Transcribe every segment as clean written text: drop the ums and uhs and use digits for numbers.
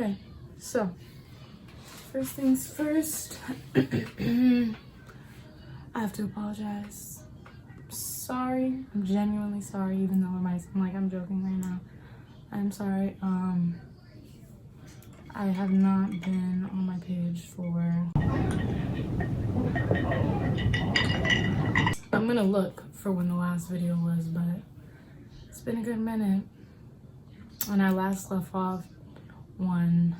Okay, so first things first. I have to apologize. Sorry, I'm genuinely sorry, even though it might seem like I'm joking right now. I'm sorry. I have not been on my page for... I'm gonna look for when the last video was, but it's been a good minute. When I last left off on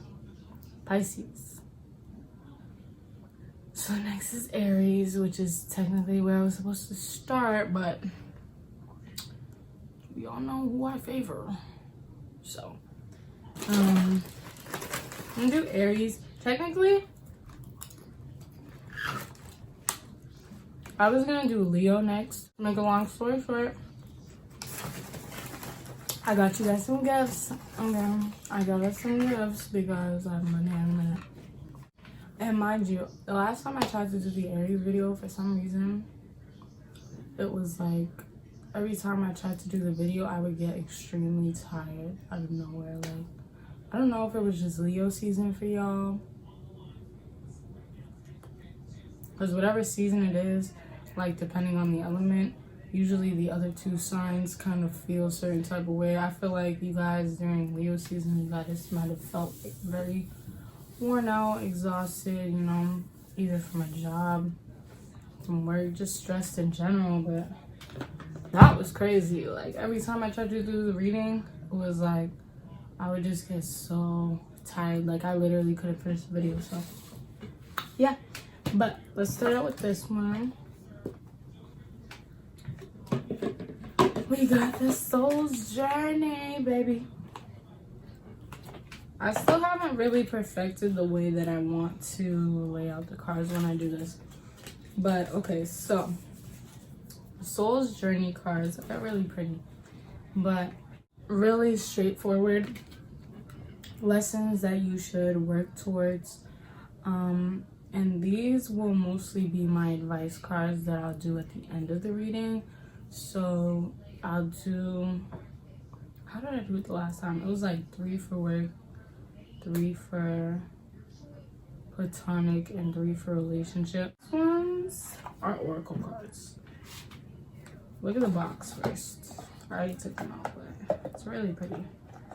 Pisces. So next is Aries, which is technically where I was supposed to start, but we all know who I favor. So, I'm gonna do Aries. Technically, I was gonna do Leo next. To make a long story short, I got you guys some gifts. Okay, I got us some gifts because I'm a man. And mind you, the last time I tried to do the Aries video, for some reason, it was like, every time I tried to do the video, I would get extremely tired out of nowhere. Like, I don't know if it was just Leo season for y'all. Because whatever season it is, like, depending on the element, usually the other two signs kind of feel a certain type of way. I feel like you guys during Leo season, you guys might have felt like very worn out, exhausted, you know, either from a job, from work, just stressed in general. But that was crazy. Like, every time I tried to do the reading, it was like I would just get so tired. Like, I literally couldn't finish the video. So yeah, but let's start out with this one. We got the Soul's Journey, baby. I still haven't really perfected the way that I want to lay out the cards when I do this. But, okay, so Soul's Journey cards are really pretty, but really straightforward lessons that you should work towards. And these will mostly be my advice cards that I'll do at the end of the reading. So I'll do, how did I do it the last time? It was like 3 for work, 3 for platonic, and 3 for relationship. These ones are oracle cards. Look at the box first. I already took them out, but it's really pretty.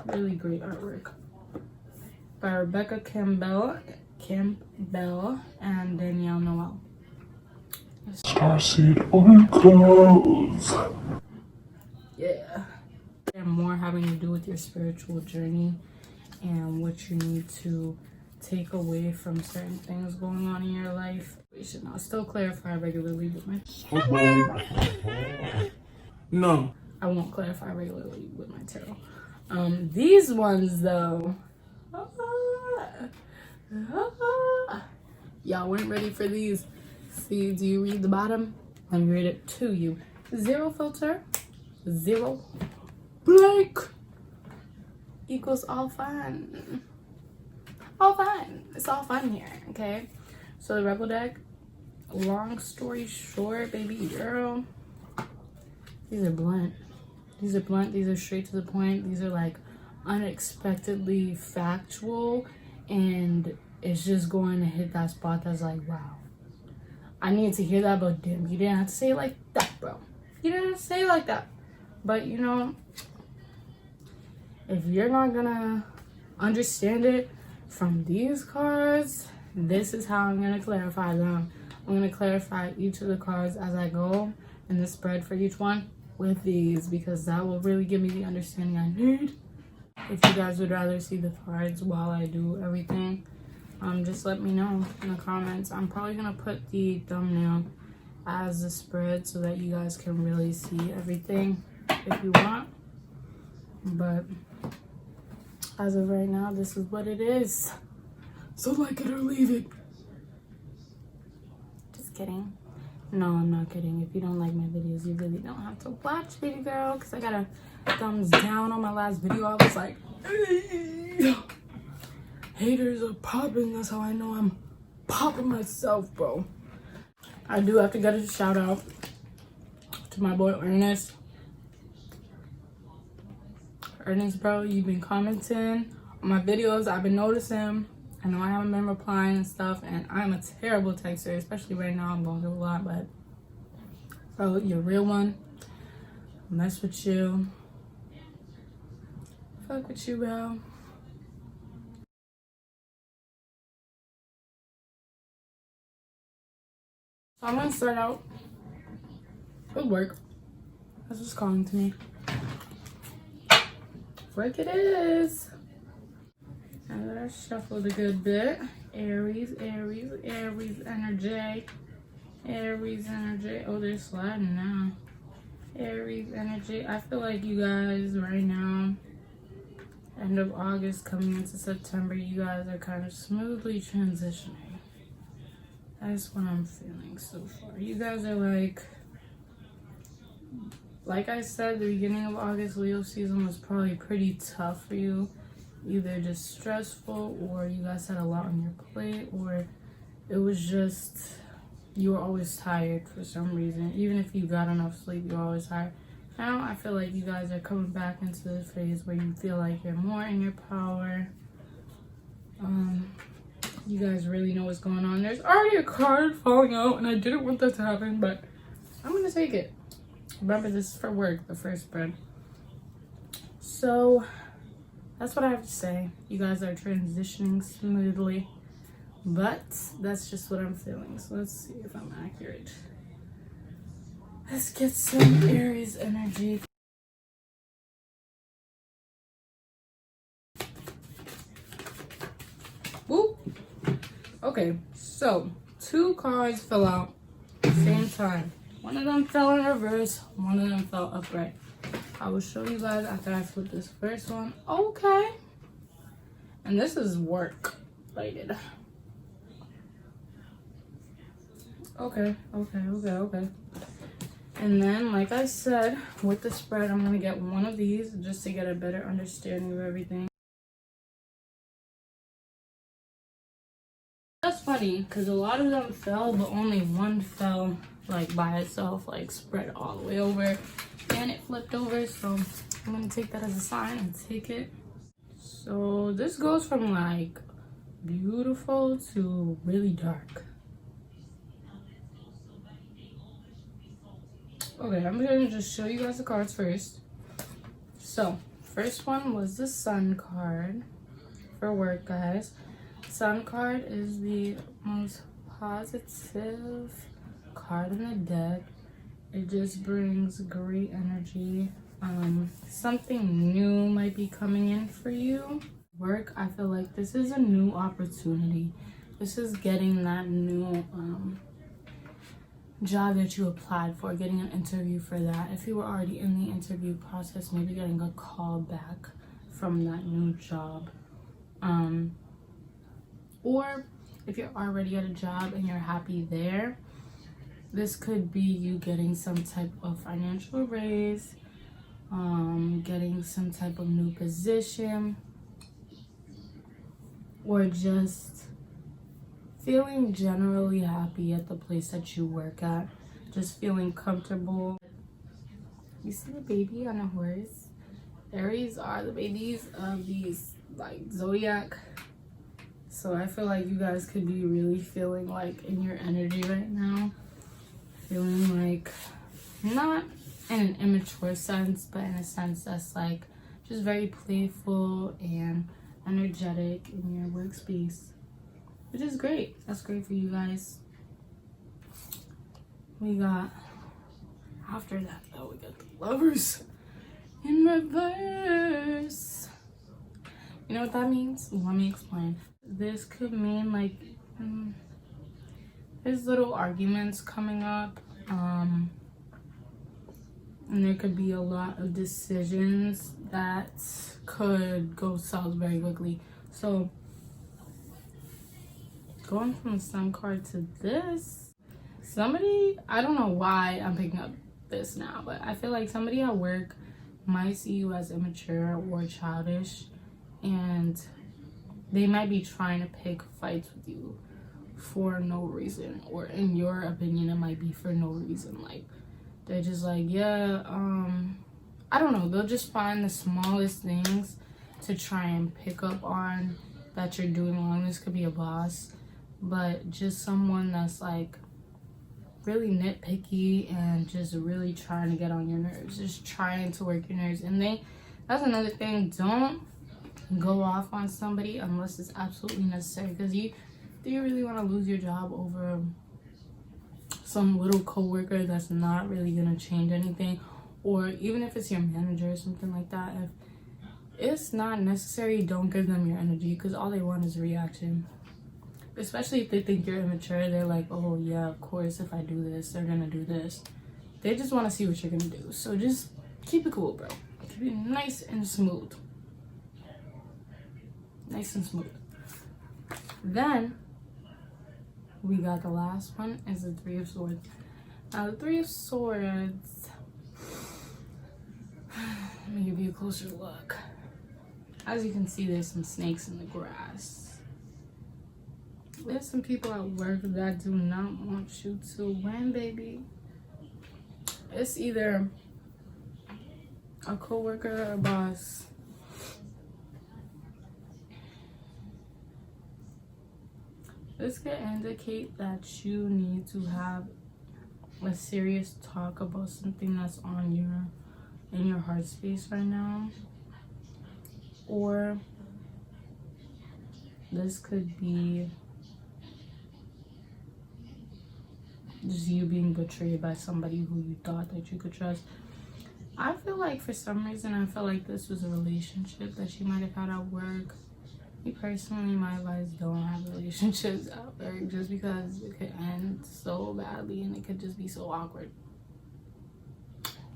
Really great artwork. By Rebecca Campbell and Danielle Noel. Starseed oracles. Yeah. And more having to do with your spiritual journey and what you need to take away from certain things going on in your life. We should not still clarify regularly with my No. I won't clarify regularly with my tarot. These ones though. Y'all weren't ready for these. See, do you read the bottom? Let me read it to you. 0 filter, 0 blank equals all fun. All fun. It's all fun here, okay? So the Rebel deck, long story short, baby girl, these are blunt. These are blunt. These are straight to the point. These are like unexpectedly factual, and it's just going to hit that spot that's like, wow. I needed to hear that, but damn, you didn't have to say it like that, bro. You didn't have to say it like that. But, you know, if you're not gonna understand it from these cards, this is how I'm gonna clarify them. I'm gonna clarify each of the cards as I go in the spread for each one with these, because that will really give me the understanding I need. If you guys would rather see the cards while I do everything, just let me know in the comments. I'm probably gonna put the thumbnail as the spread so that you guys can really see everything if you want. But as of right now, this is what it is. So like it or leave it. Just kidding. No, I'm not kidding. If you don't like my videos, you really don't have to watch, baby girl, because I got a thumbs down on my last video. I was like, hey. Haters are popping. That's how I know I'm popping myself, bro. I do have to get a shout out to my boy Ernest. Ernest, bro, you've been commenting my videos, I've been noticing. I know I haven't been replying and stuff, and I'm a terrible texter, especially right now. I'm going through a lot, but bro, you're a real one. Mess with you. Fuck with you, bro. So I'm gonna start out with work. That's what's calling to me. Work it is. And then I shuffled a good bit. Aries, Aries, Aries energy. Aries energy. Oh, they're sliding now. Aries energy. I feel like you guys right now, end of August coming into September, you guys are kind of smoothly transitioning. That's what I'm feeling so far. You guys are like I said, the beginning of August, Leo season was probably pretty tough for you. Either just stressful, or you guys had a lot on your plate, or it was just you were always tired for some reason. Even if you got enough sleep, you were always tired. Now I feel like you guys are coming back into the phase where you feel like you're more in your power. You guys really know what's going on. There's already a card falling out, and I didn't want that to happen, but I'm gonna take it. Remember, this is for work, the first spread. So that's what I have to say. You guys are transitioning smoothly, but that's just what I'm feeling. So let's see if I'm accurate. Let's get some Aries energy. Woo! Okay, so 2 cards fell out at the same time. One of them fell in reverse, one of them fell upright. I will show you guys after I flip this first one. Okay. And this is work related. Okay. And then, like I said, with the spread, I'm going to get one of these just to get a better understanding of everything. That's funny, because a lot of them fell, but only one fell like by itself, like spread all the way over, and it flipped over. So I'm gonna take that as a sign and take it. So this goes from like beautiful to really dark. Okay, I'm gonna just show you guys the cards first. So first one was the Sun card for work, guys. Sun card is the most positive card in the deck. It just brings great energy. Something new might be coming in for you. Work, I feel like this is a new opportunity. This is getting that new job that you applied for, getting an interview for that. If you were already in the interview process, maybe getting a call back from that new job. Or if you're already at a job and you're happy there, this could be you getting some type of financial raise, getting some type of new position, or just feeling generally happy at the place that you work at, just feeling comfortable. You see the baby on a horse? Aries are the babies of these like zodiac. So I feel like you guys could be really feeling like in your energy right now. Feeling like, not in an immature sense, but in a sense that's like just very playful and energetic in your workspace. Which is great. That's great for you guys. We got, after that though, we got the Lovers in reverse. You know what that means? Let me explain. This could mean like there's little arguments coming up, and there could be a lot of decisions that could go south very quickly. So going from the Sun card to this, somebody, I don't know why I'm picking up this now, but I feel like somebody at work might see you as immature or childish, and they might be trying to pick fights with you for no reason, or in your opinion it might be for no reason. Like they're just like, yeah, I don't know, they'll just find the smallest things to try and pick up on that you're doing wrong. This could be a boss, but just someone that's like really nitpicky and just really trying to get on your nerves, just trying to work your nerves. And that's another thing, don't go off on somebody unless it's absolutely necessary, because do you really want to lose your job over some little coworker that's not really gonna change anything? Or even if it's your manager or something like that, if it's not necessary, don't give them your energy, because all they want is a reaction. Especially if they think you're immature, they're like, oh yeah, of course, if I do this, they're gonna do this. They just want to see what you're gonna do. So just keep it cool, bro. Keep it nice and smooth. Nice and smooth. Then we got the last one, is the Three of Swords. Now the Three of Swords, let me give you a closer look. As you can see, there's some snakes in the grass. There's some people at work that do not want you to win, baby. It's either a coworker or a boss. This could indicate that you need to have a serious talk about something that's in your heart space right now. Or this could be just you being betrayed by somebody who you thought that you could trust. I feel like for some reason, I feel like this was a relationship that you might have had at work. Me personally, my advice, don't have relationships at work, just because it could end so badly and it could just be so awkward.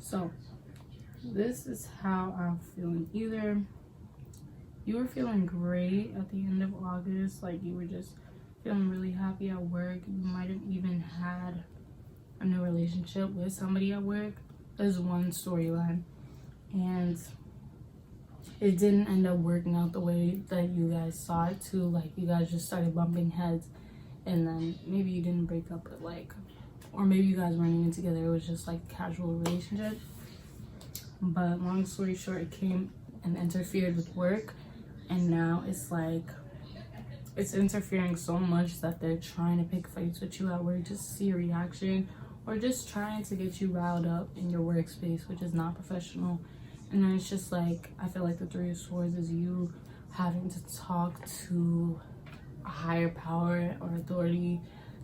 So this is how I'm feeling. Either you were feeling great at the end of August, like you were just feeling really happy at work. You might have even had a new relationship with somebody at work. There's one storyline, and it didn't end up working out the way that you guys saw it to. Like, you guys just started bumping heads, and then maybe you didn't break up, but like, or maybe you guys weren't even together. It was just like a casual relationship. But long story short, it came and interfered with work, and now it's like it's interfering so much that they're trying to pick fights with you at work just to see your reaction, or just trying to get you riled up in your workspace, which is not professional. And then it's just like, I feel like the Three of Swords is you having to talk to a higher power or authority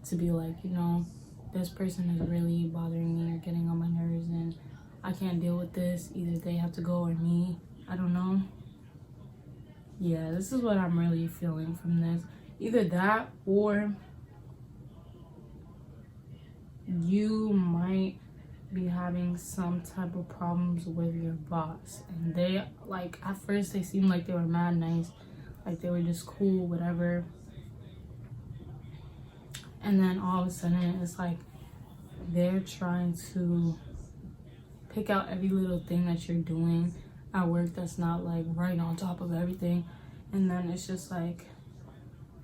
to be like, you know, this person is really bothering me or getting on my nerves, and I can't deal with this. Either they have to go or me. I don't know. Yeah, this is what I'm really feeling from this. Either that, or you might be having some type of problems with your boss. And they, like, at first they seemed like they were mad nice. Like, they were just cool, whatever. And then all of a sudden, it's like they're trying to pick out every little thing that you're doing at work that's not like right on top of everything. And then it's just like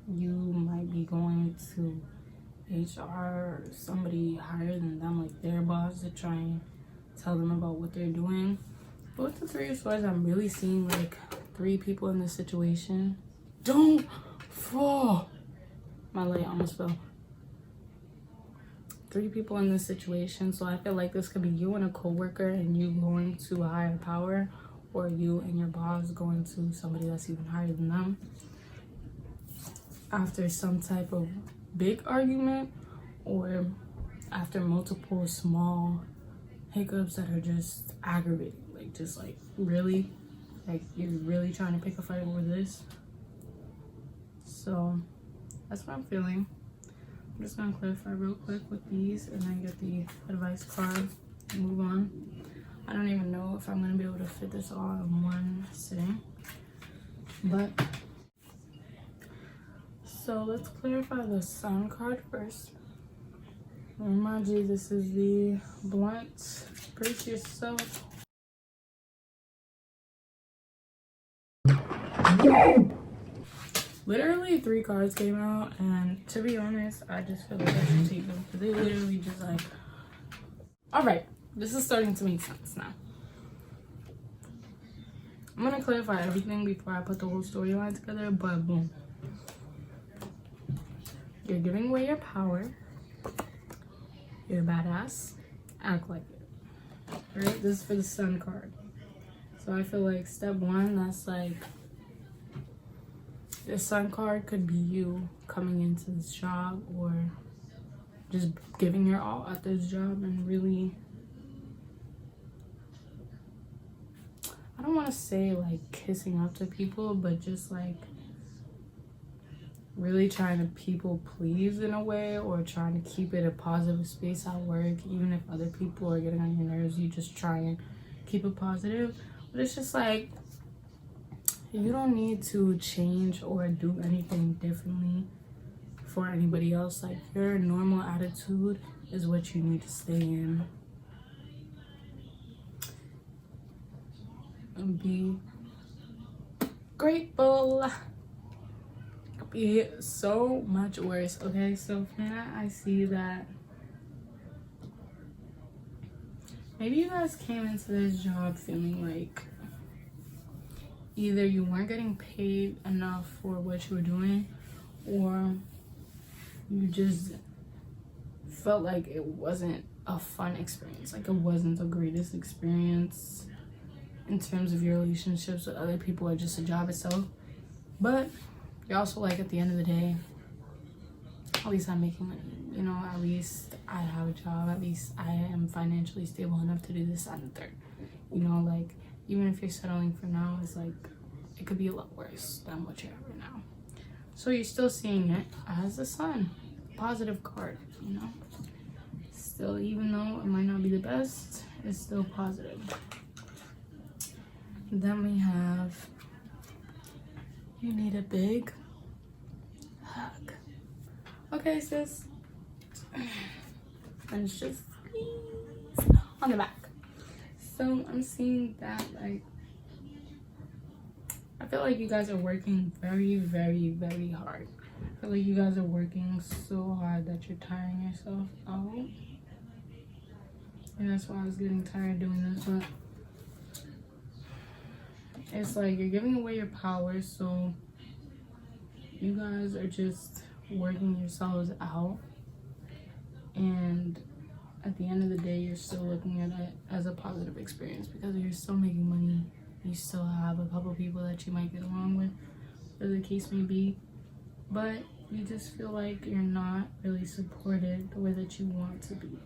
you might be going to HR or somebody higher than them, like their boss, to try and tell them about what they're doing. But with the Three of Swords, I'm really seeing like 3 people in this situation. Don't fall. My light almost fell. 3 people in this situation. So I feel like this could be you and a coworker, and you going to a higher power, or you and your boss going to somebody that's even higher than them after some type of big argument, or after multiple small hiccups that are just aggravating. Like, just like really, like you're really trying to pick a fight over this. So that's what I'm feeling. I'm just gonna clarify real quick with these and then get the advice card and move on. I don't even know if I'm gonna be able to fit this all in one sitting, but so let's clarify the Sun card first. Remind you, this is the blunt. Brace yourself. Literally 3 cards came out, and to be honest, I just feel like I should take them, because they literally just like, all right, this is starting to make sense now. I'm gonna clarify everything before I put the whole storyline together, but boom. You're giving away your power. You're a badass. Act like it. Right? This is for the Sun card. So I feel like step one, that's like the Sun card could be you coming into this job or just giving your all at this job and really, I don't want to say like kissing up to people, but just like really trying to people please in a way, or trying to keep it a positive space at work. Even if other people are getting on your nerves, you just try and keep it positive. But it's just like, you don't need to change or do anything differently for anybody else. Like, your normal attitude is what you need to stay in. And be grateful. Be so much worse. Okay, so from that I see that maybe you guys came into this job feeling like either you weren't getting paid enough for what you were doing, or you just felt like it wasn't a fun experience. Like, it wasn't the greatest experience in terms of your relationships with other people, or just the job itself. But you're also like, at the end of the day, at least I'm making money, you know, at least I have a job, at least I am financially stable enough to do this and the third. You know, like, even if you're settling for now, it's like, it could be a lot worse than what you're having now. So you're still seeing it as the Sun, positive card, you know. Still, even though it might not be the best, it's still positive. Then we have, you need a big hug. Okay, sis. And it's just on the back. So I'm seeing that, like, I feel like you guys are working very, very, very hard. I feel like you guys are working so hard that you're tiring yourself out. And that's why I was getting tired doing this. But it's like you're giving away your power, so you guys are just working yourselves out. And at the end of the day, you're still looking at it as a positive experience because you're still making money. You still have a couple people that you might get along with, whatever the case may be. But you just feel like you're not really supported the way that you want to be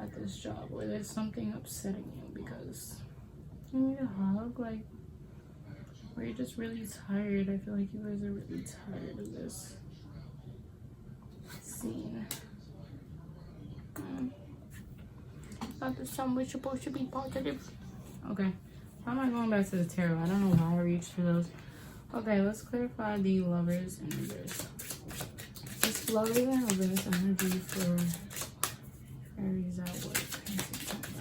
at this job, or there's something upsetting you because you need a hug, like, or you're just really tired. I feel like you guys are really tired of this scene. Thought the Sun was supposed to be positive. Okay, why am I going back to the tarot? I don't know why I reached for those. Okay, let's clarify the Lovers in reverse. This Lovers in reverse energy for Aries at work.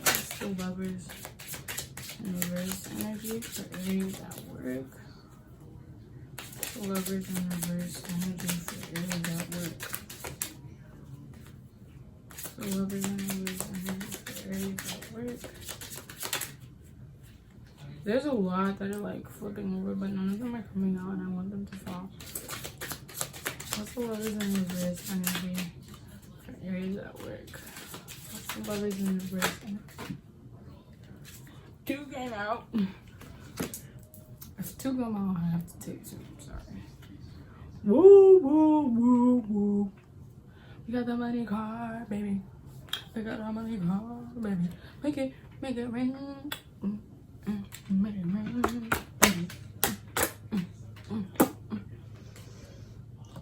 It's the Lovers in reverse energy for Aries at work. The Lovers in reverse energy for Aries at work. The Lovers in reverse energy for Aries at work. There's a lot that are like flipping over, but none of them are coming out, and I want them to fall. What's the Lovers in reverse energy for Aries at work? What's the Lovers in reverse energy? Two came out. If two come out, I have to take two. I'm sorry. Woo, woo, woo, woo. We got the money card, baby. We got our money card, baby. Make it rain. Make it rain, baby.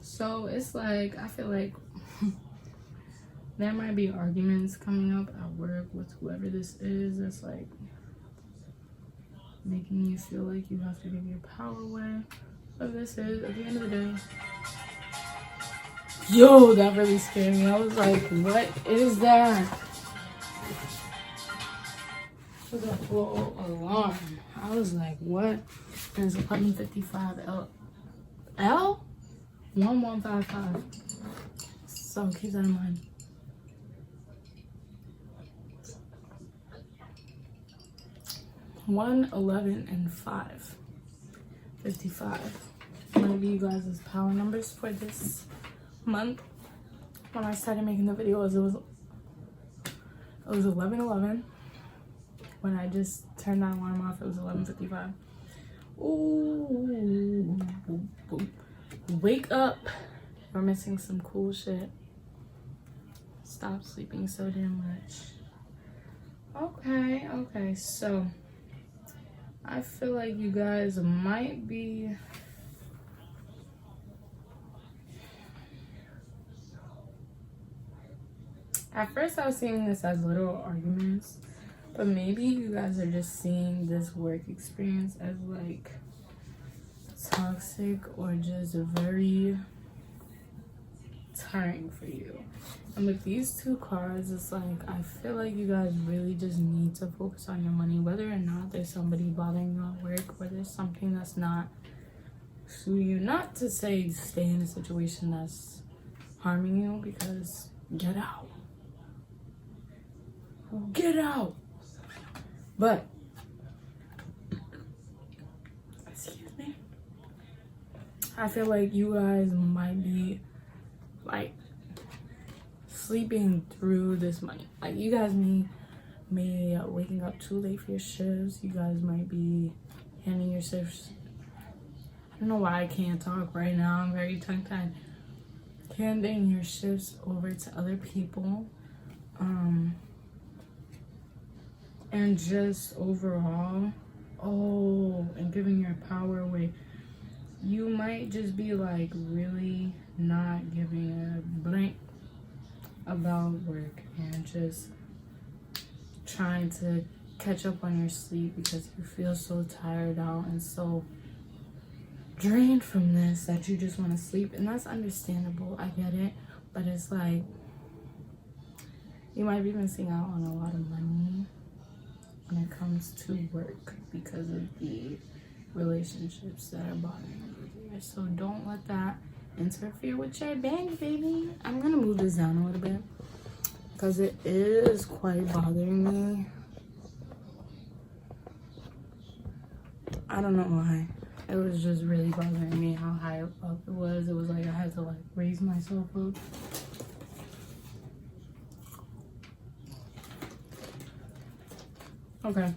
So it's like, I feel like there might be arguments coming up at work with whoever this is. That's like making you feel like you have to give your power away. Whatever this is, at the end of the day. Yo, that really scared me. I was like, what is that? It was a full alarm. I was like, what? And it's 11:55 L 1155. So keep that in mind. $1, 11, and 5. 55. I'm gonna be you guys' power numbers for this month. When I started making the videos, it was 11:11. When I just turned that alarm off, it was 11:55. Ooh, wake up! We're missing some cool shit. Stop sleeping so damn much. Okay, so I feel like you guys might be at first I was seeing this as little arguments, but maybe you guys are just seeing this work experience as like toxic or just very tiring for you. And with these two cards, it's like I feel like you guys really just need to focus on your money, whether or not there's somebody bothering you at work, or there's something that's not suiting you. Not to say stay in a situation that's harming you, because get out. Get out. But excuse me, I feel like you guys might be like sleeping through this money. Like you guys may waking up too late for your shifts. You guys might be handing your shifts. I don't know why I can't talk right now. I'm very tongue-tied. Handing your shifts over to other people. And just overall, and giving your power away. You might just be like really not giving a blank about work and just trying to catch up on your sleep because you feel so tired out and so drained from this that you just want to sleep. And that's understandable, I get it, but it's like you might be missing out on a lot of money when it comes to work because of the relationships that are bothering you there. So don't let that interfere with your bank, baby. I'm gonna move this down a little bit because it is quite bothering me. I don't know why. It was just really bothering me how high up it was. It was like I had to like raise myself up. Okay.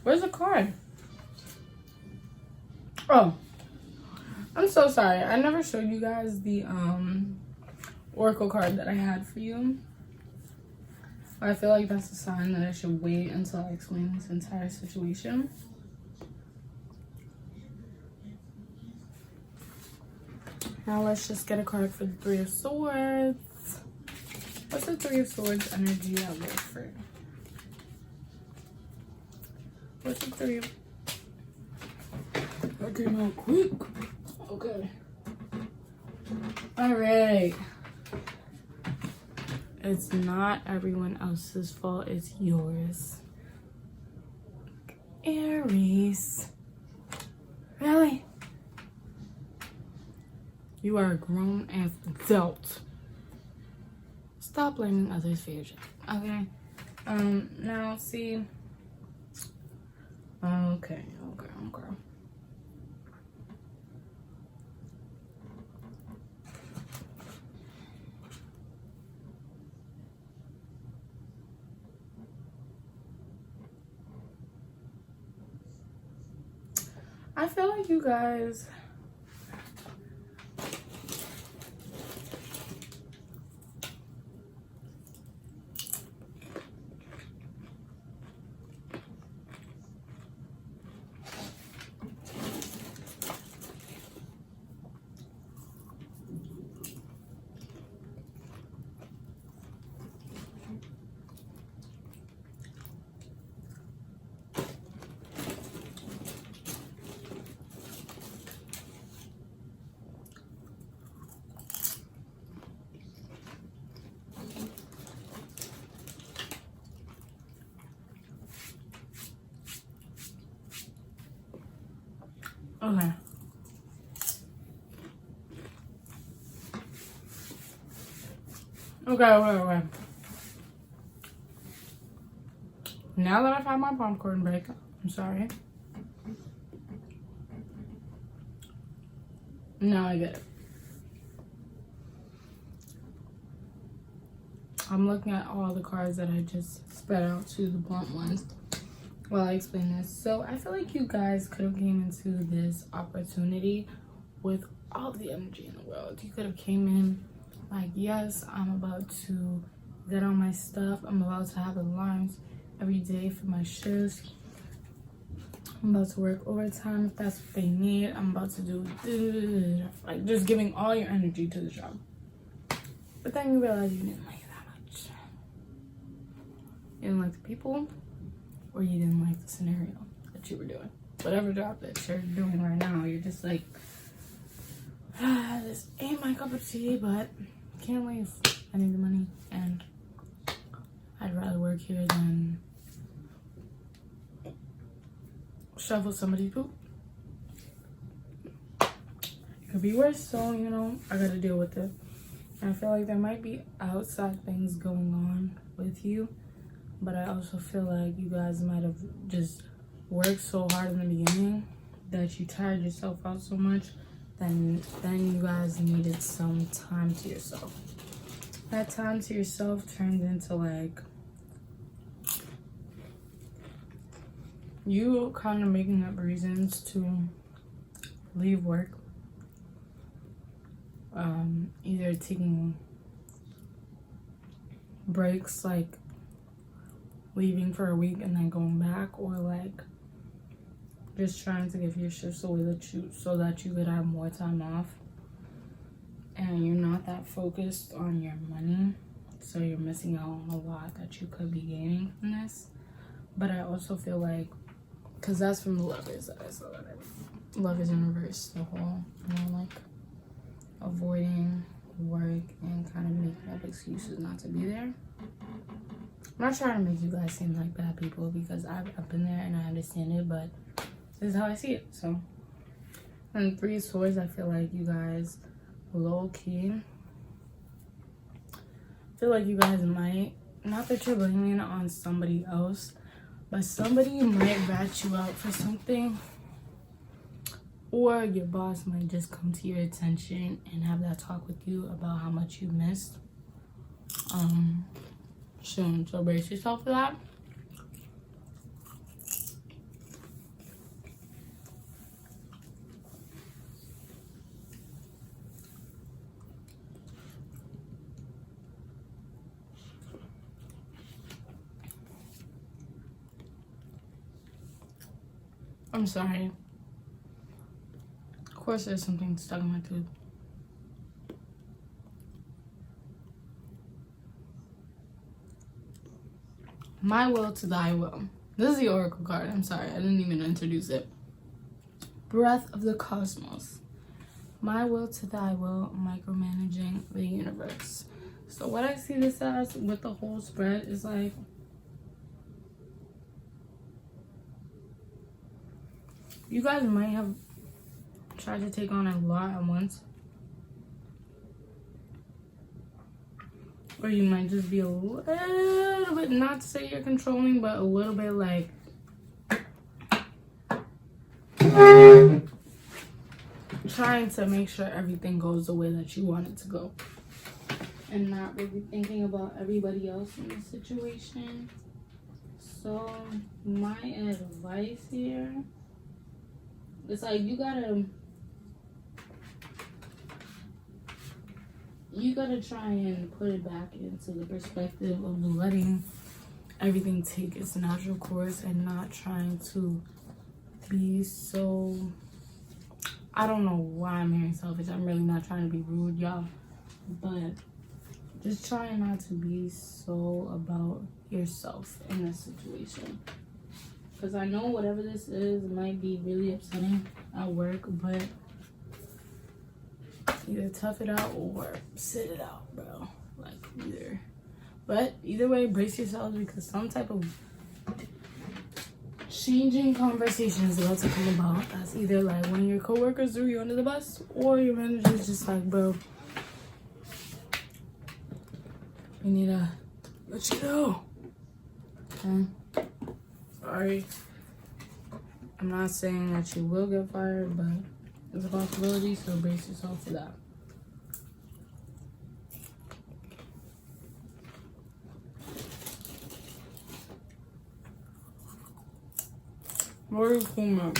Where's the card? Oh, I'm so sorry. I never showed you guys the oracle card that I had for you. I feel like that's a sign that I should wait until I explain this entire situation. Now let's just get a card for the Three of Swords. What's the Three of Swords energy at work for? What's the Three of... That came out quick. Okay. Alright. It's not everyone else's fault, it's yours. Aries. Really? You are a grown ass adult. Stop blaming others for your shit, okay? Now see. Okay. I feel like you guys Okay. Okay. Now that I've had my popcorn break, I'm sorry. Now I get it. I'm looking at all the cards that I just spread out to the blunt ones while I explain this. So I feel like you guys could have came into this opportunity with all the energy in the world. You could have came in like, yes, I'm about to get on my stuff. I'm about to have alarms every day for my shifts. I'm about to work overtime if that's what they need. I'm about to do like just giving all your energy to the job. But then you realize you didn't like it that much. You didn't like the people, or you didn't like the scenario that you were doing. Whatever job that you're doing right now, you're just like, this ain't my cup of tea, but can't leave. I need the money, and I'd rather work here than shovel somebody's poop. It could be worse, so you know, I gotta deal with it. And I feel like there might be outside things going on with you, but I also feel like you guys might have just worked so hard in the beginning that you tired yourself out so much, then you guys needed some time to yourself. That time to yourself turned into like you kind of making up reasons to leave work. Either taking breaks, like leaving for a week and then going back, or like just trying to give your shifts away so that you could have more time off. And you're not that focused on your money, so you're missing out on a lot that you could be gaining from this. But I also feel like, because that's from the Lovers that I saw, that love is in reverse, the whole, you know, like avoiding work and kind of making up excuses not to be there. I'm not trying to make you guys seem like bad people, because I've been there and I understand it, but this is how I see it. So, and 3 of Swords, I feel like you guys low-key, I feel like you guys might, not that you're blaming it on somebody else, but somebody might rat you out for something, or your boss might just come to your attention and have that talk with you about how much you missed. Soon, so brace yourself for that. I'm sorry. Of course there's something stuck in my tooth. My will to thy will. This is the oracle card. I'm sorry, I didn't even introduce it. Breath of the cosmos. My will to thy will, micromanaging the universe. So what I see this as with the whole spread is like, you guys might have tried to take on a lot at once. Or you might just be a little bit, not to say you're controlling, but a little bit like trying to make sure everything goes the way that you want it to go. And not really thinking about everybody else in the situation. So my advice here, it's like you gotta try and put it back into the perspective of letting everything take its natural course and not trying to be so, I don't know why I'm hearing selfish. I'm really not trying to be rude, y'all, but just trying not to be so about yourself in this situation. Because I know whatever this is, it might be really upsetting at work, but either tough it out or sit it out, bro. Like, either. But either way, brace yourselves, because some type of changing conversation is about to come about. That's either like when your coworkers threw you under the bus or your manager's just like, bro, we need to let you go. Okay? Sorry. I'm not saying that you will get fired, but it's a possibility, so brace yourself for that. Very cool, man.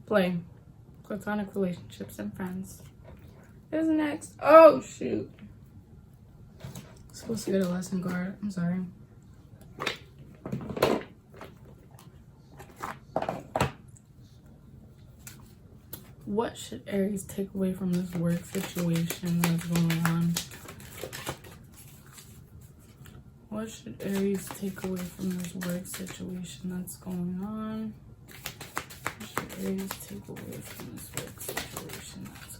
Play. Platonic relationships and friends. Who's next? Oh, shoot. Supposed to get a lesson card. I'm sorry. What should Aries take away from this work situation that's going on? What should Aries take away from this work situation that's going on? What should Aries take away from this work situation that's